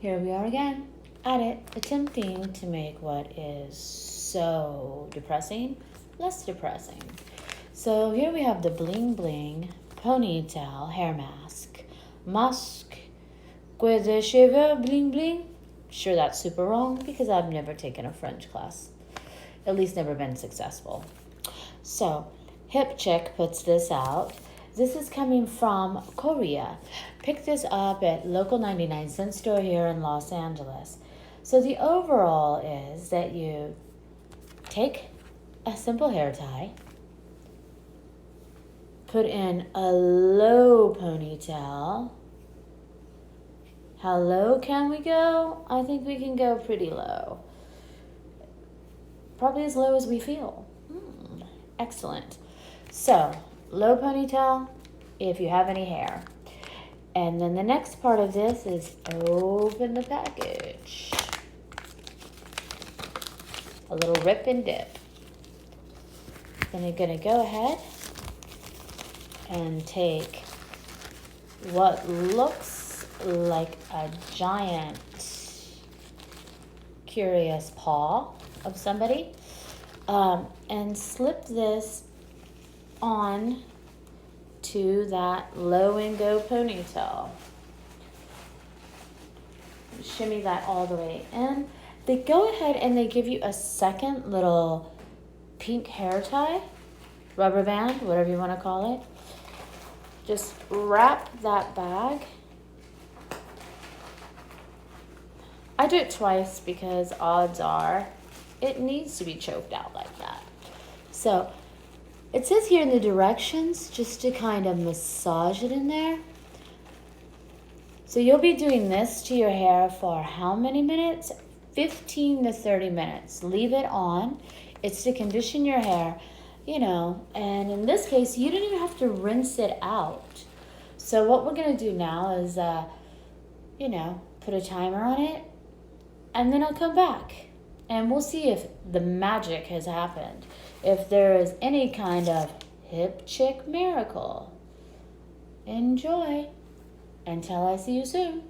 Here we are again at it, attempting to make what is so depressing less depressing. So here we have the bling bling ponytail hair masque with the cheveux bling bling. Sure, that's super wrong because I've never taken a French class, at least never been successful. So HIP CHIC puts this out. This is coming from Korea. Pick this up at local 99-cent store here in Los Angeles. So the overall is that you take a simple hair tie, put in a low ponytail. How low can we go? I think we can go pretty low. Probably as low as we feel. Excellent. So, low ponytail, if you have any hair. And then the next part of this is open the package. A little rip and dip. Then you're gonna go ahead and take what looks like a giant curious paw of somebody, and slip this on to that low and go ponytail. Shimmy that all the way in. They go ahead and they give you a second little pink hair tie, rubber band, whatever you want to call it. Just wrap that bag. I do it twice because odds are it needs to be choked out like that. So it says here in the directions just to kind of massage it in there. So you'll be doing this to your hair for how many minutes? 15 to 30 minutes. Leave it on. It's to condition your hair, you know, and in this case, you don't even have to rinse it out. So what we're going to do now is, put a timer on it, and then I'll come back. And we'll see if the magic has happened. If there is any kind of HIP CHIC miracle. Enjoy. Until I see you soon.